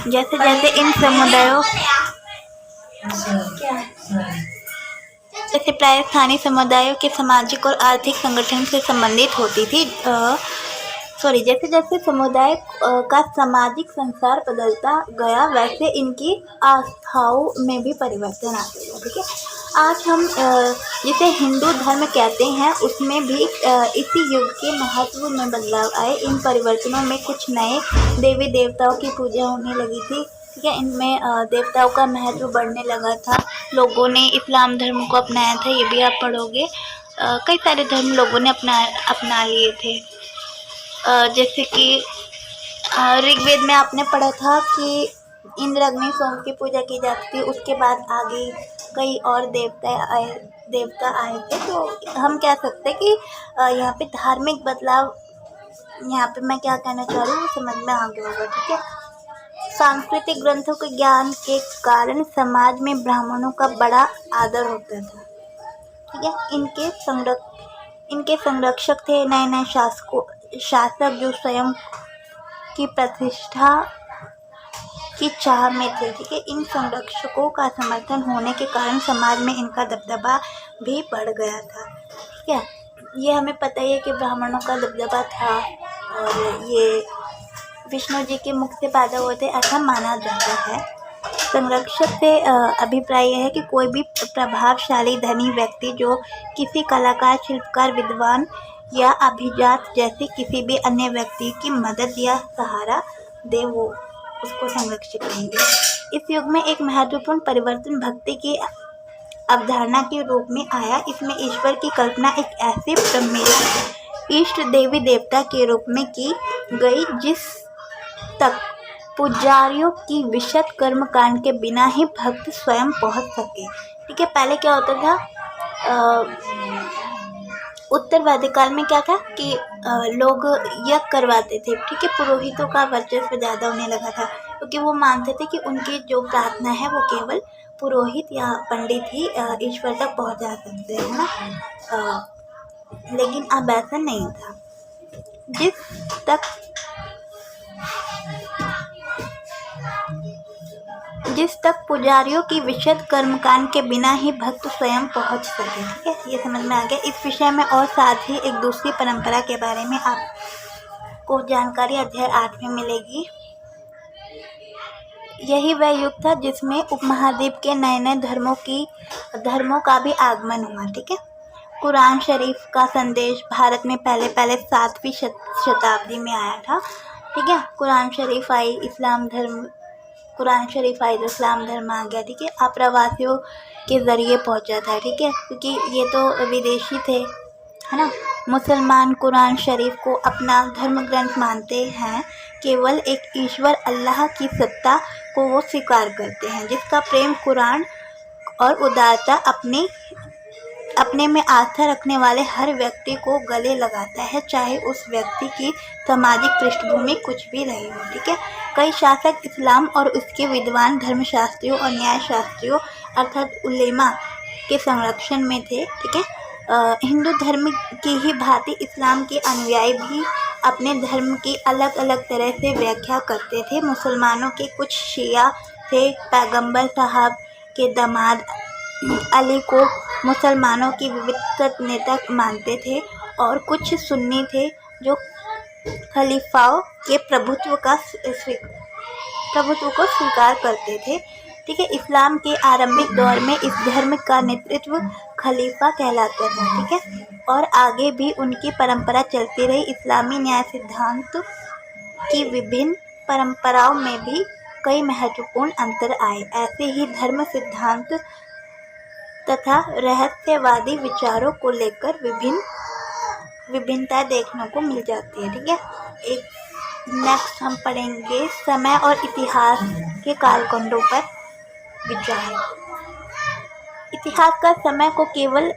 जैसे जैसे इन समुदायों जैसे प्राय स्थानीय समुदायों के सामाजिक और आर्थिक संगठन से संबंधित होती थी। जैसे जैसे समुदाय का सामाजिक संसार बदलता गया वैसे इनकी आस्थाओं में भी परिवर्तन आते गए। ठीक है, आज हम जिसे हिंदू धर्म कहते हैं उसमें भी इसी युग के महत्व में बदलाव आए। इन परिवर्तनों में कुछ नए देवी देवताओं की पूजा होने लगी थी। ठीक है, इनमें देवताओं का महत्व बढ़ने लगा था। लोगों ने इस्लाम धर्म को अपनाया था, ये भी आप पढ़ोगे। कई सारे धर्म लोगों ने अपना लिए थे। जैसे कि ऋग्वेद में आपने पढ़ा था कि इंद्र, अग्नि, सोम की पूजा की जाती थी। उसके बाद आगे कई और देवता आए थे। तो हम कह सकते हैं कि यहाँ पे धार्मिक बदलाव, यहाँ पे मैं क्या कहना चाह रही हूँ समझ में आ गया होगा। ठीक है, सांस्कृतिक ग्रंथों के ज्ञान के कारण समाज में ब्राह्मणों का बड़ा आदर होता था। ठीक है, इनके संरक्षक थे नए नए शासक जो स्वयं की प्रतिष्ठा की चाह में थे। ठीक है, इन संरक्षकों का समर्थन होने के कारण समाज में इनका दबदबा भी बढ़ गया था। ठीक है, ये हमें पता ही है कि ब्राह्मणों का दबदबा था और ये विष्णु जी के मुख से पैदा हुए थे, ऐसा माना जाता है। संरक्षक से अभिप्राय यह है कि कोई भी प्रभावशाली धनी व्यक्ति जो किसी कलाकार, शिल्पकार, विद्वान या अभिजात जैसे किसी भी अन्य व्यक्ति की मदद या सहारा दे, वो उसको संरक्षक कहेंगे। इस युग में एक महत्वपूर्ण परिवर्तन भक्ति की अवधारणा के रूप में आया। इसमें ईश्वर की कल्पना एक ऐसे प्रमेय इष्ट देवी देवता के रूप में की गई जिस तक पुजारियों की विशद कर्मकांड के बिना ही भक्त स्वयं पहुंच सके। ठीक है, पहले क्या होता था, उत्तर वैदिक काल में क्या था कि लोग यज्ञ करवाते थे। ठीक है, पुरोहितों का वर्चस्व ज़्यादा होने लगा था क्योंकि वो मानते थे कि उनकी जो प्रार्थना है वो केवल पुरोहित या पंडित ही ईश्वर तक पहुंचा सकते हैं ना। लेकिन अब ऐसा नहीं था। जिस तक पुजारियों की विशद कर्मकांड के बिना ही भक्त स्वयं पहुंच सके। ठीक है, ये समझ में आ गया। इस विषय में और साथ ही एक दूसरी परंपरा के बारे में आपको जानकारी अध्याय 8 में मिलेगी। यही वह युग था जिसमें उपमहाद्वीप के नए नए धर्मों का भी आगमन हुआ। ठीक है, कुरान शरीफ का संदेश भारत में पहले 7वीं शताब्दी में आया था। ठीक है, कुरान शरीफ आई तो इस्लाम धर्म आ गया। ठीक है, आप्रवासियों के ज़रिए पहुंचा था। ठीक है, क्योंकि ये तो विदेशी थे, है ना। मुसलमान कुरान शरीफ को अपना धर्म ग्रंथ मानते हैं। केवल एक ईश्वर अल्लाह की सत्ता को वो स्वीकार करते हैं, जिसका प्रेम कुरान और उदारता अपने में आस्था रखने वाले हर व्यक्ति को गले लगाता है, चाहे उस व्यक्ति की सामाजिक पृष्ठभूमि कुछ भी रही हो। ठीक है। कई शासक इस्लाम और उसके विद्वान धर्मशास्त्रियों और न्यायशास्त्रियों अर्थात उलेमा के संरक्षण में थे। ठीक है। हिंदू धर्म की ही भांति इस्लाम के अनुयायी भी अपने धर्म की अलग अलग तरह से व्याख्या करते थे। मुसलमानों के कुछ शिया थे, पैगंबर साहब के दामाद अली को मुसलमानों की विविध नेता मानते थे, और कुछ सुन्नी थे जो खलीफाओं के प्रभुत्व को स्वीकार करते थे। ठीक है। इस्लाम के आरंभिक दौर में इस धर्म का नेतृत्व खलीफा कहलाता था। ठीक है। और आगे भी उनकी परंपरा चलती रही। इस्लामी न्याय सिद्धांत की विभिन्न परंपराओं में भी कई महत्वपूर्ण अंतर आए। ऐसे ही धर्म सिद्धांत तथा रहस्यवादी विचारों को लेकर विभिन्नता देखने को मिल जाती है। ठीक है। एक नेक्स्ट हम पढ़ेंगे समय और इतिहास के कालखंडों पर विचार। इतिहासकार समय को केवल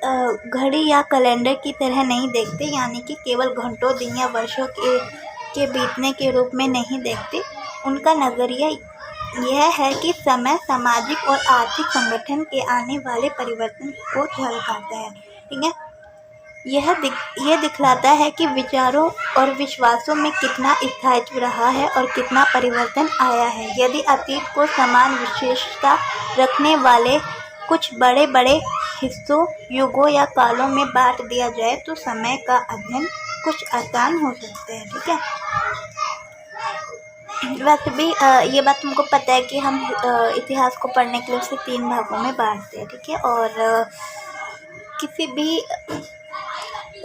घड़ी या कैलेंडर की तरह नहीं देखते, यानी कि केवल घंटों, दिन या वर्षों के बीतने के रूप में नहीं देखते। उनका नज़रिया यह है कि समय सामाजिक और आर्थिक संगठन के आने वाले परिवर्तन को झलकाता है। ठीक है। यह दिखलाता है कि विचारों और विश्वासों में कितना स्थायित्व रहा है और कितना परिवर्तन आया है। यदि अतीत को समान विशेषता रखने वाले कुछ बड़े बड़े हिस्सों, युगों या कालों में बांट दिया जाए तो समय का अध्ययन कुछ आसान हो सकता है। ठीक है। वैसे भी ये बात तुमको पता है कि हम इतिहास को पढ़ने के लिए उसे 3 भागों में बांटते हैं। ठीक है। और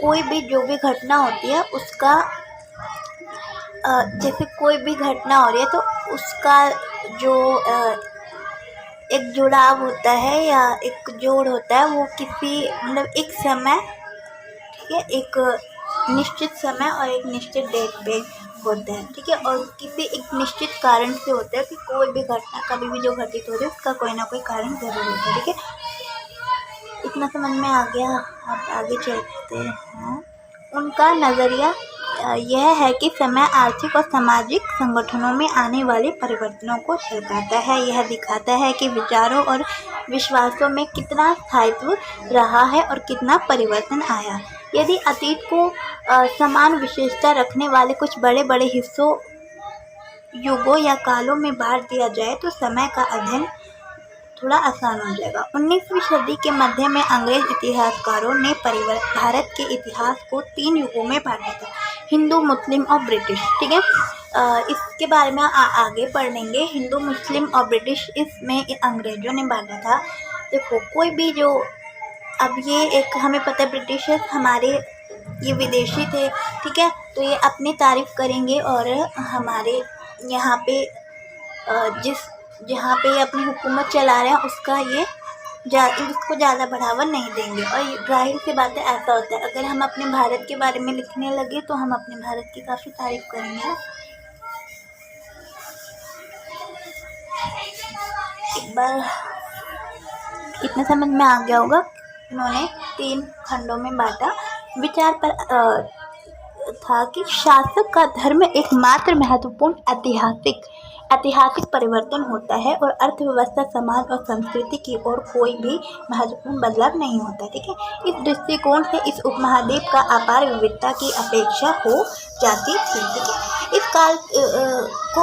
कोई भी जो भी घटना होती है उसका जैसे कोई भी घटना हो रही है तो उसका जो एक जुड़ाव होता है या एक जोड़ होता है, वो किसी मतलब एक समय, ठीक है, एक निश्चित समय और एक निश्चित डेट पे होता है। ठीक है। और किसी एक निश्चित कारण से होता है कि कोई भी घटना कभी भी जो घटित हो रही है उसका कोई ना कोई कारण जरूर होता है। ठीक है। इतना समझ में आ गया। अब आगे चलते हैं। उनका नज़रिया यह है कि समय आर्थिक और सामाजिक संगठनों में आने वाले परिवर्तनों को झलकाता है। यह दिखाता है कि विचारों और विश्वासों में कितना स्थायित्व रहा है और कितना परिवर्तन आया। यदि अतीत को समान विशेषता रखने वाले कुछ बड़े बड़े हिस्सों, युगों या कालों में बांट दिया जाए तो समय का अध्ययन थोड़ा आसान हो जाएगा। 19वीं सदी के मध्य में अंग्रेज इतिहासकारों ने भारत के इतिहास को 3 युगों में बांटा था, हिंदू, मुस्लिम और ब्रिटिश। ठीक है। इसके बारे में आगे पढ़ेंगे। हिंदू, मुस्लिम और ब्रिटिश, इसमें अंग्रेजों ने बांटा था। देखो, कोई भी जो अब ये एक हमें पता है ब्रिटिशर्स हमारे ये विदेशी थे। ठीक है। तो ये अपनी तारीफ करेंगे और हमारे यहाँ पे जहाँ पे ये अपनी हुकूमत चला रहे हैं उसका ये इसको ज़्यादा बढ़ावा नहीं देंगे। और जाहिर सी बात है ऐसा होता है, अगर हम अपने भारत के बारे में लिखने लगे तो हम अपने भारत की काफ़ी तारीफ करेंगे। एक बार इतना समझ में आ गया होगा। इन्होंने 3 खंडों में बांटा। विचार पर था कि शासक का धर्म एकमात्र महत्वपूर्ण ऐतिहासिक परिवर्तन होता है और अर्थव्यवस्था, समाज और संस्कृति की ओर कोई भी महत्वपूर्ण बदलाव नहीं होता। ठीक है। इस दृष्टिकोण से इस उपमहाद्वीप का अपार विविधता की अपेक्षा हो जाती थी। ठीक है। इस काल को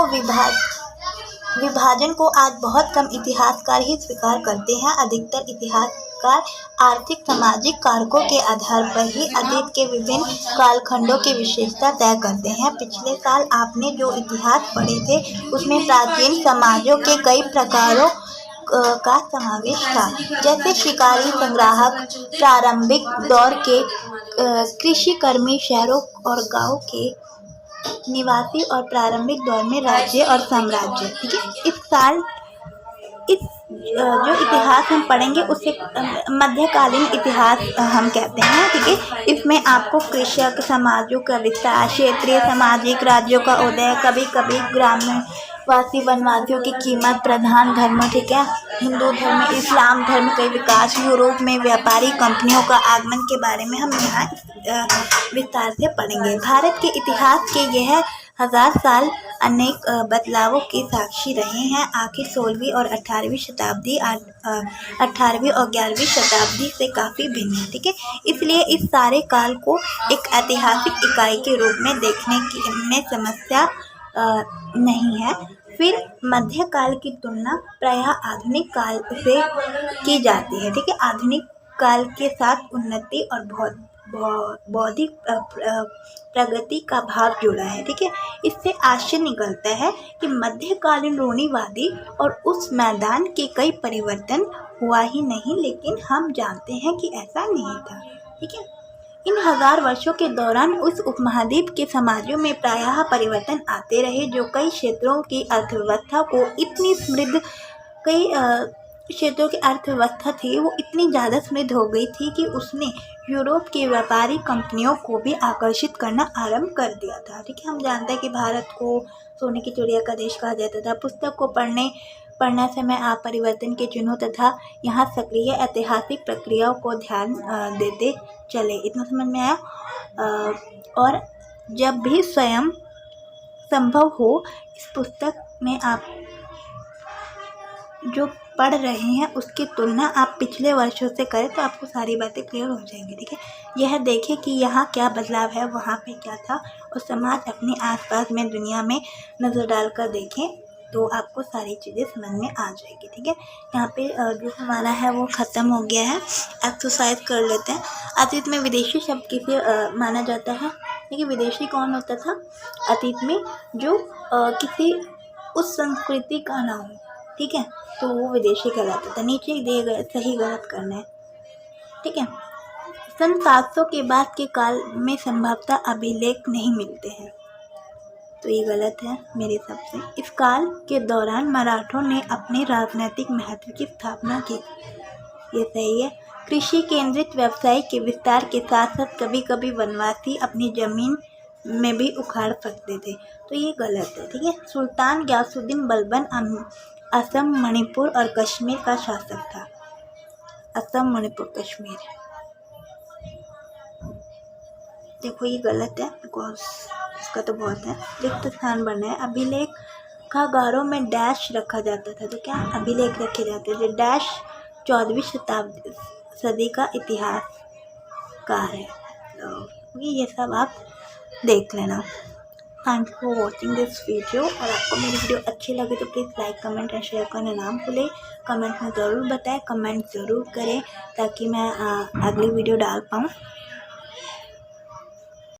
विभाजन को आज बहुत कम इतिहासकार ही स्वीकार करते हैं। अधिकतर इतिहासकार आर्थिक सामाजिक कारकों के आधार पर ही अतीत के विभिन्न कालखंडों की विशेषता तय करते हैं। पिछले साल आपने जो इतिहास पढ़े थे उसमें प्राचीन समाजों के कई प्रकारों का समावेश था, जैसे शिकारी, संग्राहक, प्रारंभिक दौर के कृषि कर्मी, शहरों और गांव के निवासी और प्रारंभिक दौर में राज्य और साम्राज्य। ठीक है। इस जो इतिहास हम पढ़ेंगे उसे मध्यकालीन इतिहास हम कहते हैं, ठीक है। इसमें आपको कृषक समाजों का विस्तार, क्षेत्रीय सामाजिक राज्यों का उदय, कभी कभी ग्रामीण वासी वनवासियों की कीमत, प्रधान धर्म, ठीक है, हिंदू धर्म, इस्लाम धर्म के विकास, यूरोप में व्यापारी कंपनियों का आगमन के बारे में हम यहाँ विस्तार से पढ़ेंगे। भारत के इतिहास के यह 1000 साल अनेक बदलावों के साक्षी रहे हैं। आखिर 16वीं और 18वीं शताब्दी 18वीं और 11वीं शताब्दी से काफ़ी भिन्न है, ठीक है। इसलिए इस सारे काल को एक ऐतिहासिक इकाई के रूप में देखने की में समस्या नहीं है। फिर मध्यकाल की तुलना प्रायः आधुनिक काल से की जाती है, ठीक है। आधुनिक काल के साथ उन्नति और बौद्धिक प्रगति का भाव जुड़ा है, ठीक है। इससे आशय निकलता है कि मध्यकालीन रूढ़िवादी और उस मैदान के कई परिवर्तन हुआ ही नहीं, लेकिन हम जानते हैं कि ऐसा नहीं था, ठीक है। इन 1000 वर्षों के दौरान उस उपमहाद्वीप के समाजों में प्रायः परिवर्तन आते रहे, जो कई क्षेत्रों की अर्थव्यवस्था को इतनी समृद्ध कई क्षेत्रों की अर्थव्यवस्था थी वो इतनी ज़्यादा समृद्ध हो गई थी कि उसने यूरोप की व्यापारी कंपनियों को भी आकर्षित करना आरंभ कर दिया था, ठीक है। हम जानते हैं कि भारत को सोने की चिड़िया का देश कहा जाता था। पुस्तक को पढ़ना समय आप परिवर्तन के चिन्हों तथा यहाँ सक्रिय ऐतिहासिक प्रक्रियाओं को ध्यान देते चले। इतना समझ में आया। और जब भी स्वयं संभव हो इस पुस्तक में आप जो पढ़ रहे हैं उसकी तुलना आप पिछले वर्षों से करें तो आपको सारी बातें क्लियर हो जाएंगी, ठीक है। यह देखें कि यहाँ क्या बदलाव है, वहाँ पे क्या था, और समाज अपने आसपास में दुनिया में नज़र डालकर देखें तो आपको सारी चीज़ें समझ में आ जाएगी, ठीक है। यहाँ पे जो हमारा है वो ख़त्म हो गया है। एक्सरसाइज कर लेते हैं। अतीत में विदेशी शब्द किसे माना जाता है? देखिए, विदेशी कौन होता था अतीत में? जो किसी उस संस्कृति का ना हो, ठीक है, तो वो विदेशी कहलाता था। नीचे दिए गए सही गलत करना है, ठीक है। सन 700 के बाद के काल में संभवतः अभिलेख नहीं मिलते हैं, तो ये गलत है मेरे हिसाब से। इस काल के दौरान मराठों ने अपने राजनीतिक महत्व की स्थापना की, ये सही है। कृषि केंद्रित व्यवसाय के विस्तार के साथ साथ कभी कभी वनवासी अपनी जमीन में भी उखाड़ सकते थे, तो ये गलत है, ठीक है। सुल्तान गयासुद्दीन बलबन असम, मणिपुर और कश्मीर का शासक था। असम, मणिपुर, कश्मीर, देखो ये गलत है बिकॉज इसका तो बहुत है। रिक्त स्थान बनना है। अभिलेखागारों में डैश रखा जाता था, तो क्या अभिलेख रखे जाते थे? डैश 14वीं सदी का इतिहास का है, तो ये सब आप देख लेना। Thank you for watching this video. और आपको मेरी वीडियो अच्छी लगे तो please like, comment and share करना ना भूलें। कमेंट में ज़रूर बताएं, कमेंट ज़रूर करें ताकि मैं अगली वीडियो डाल पाऊँ।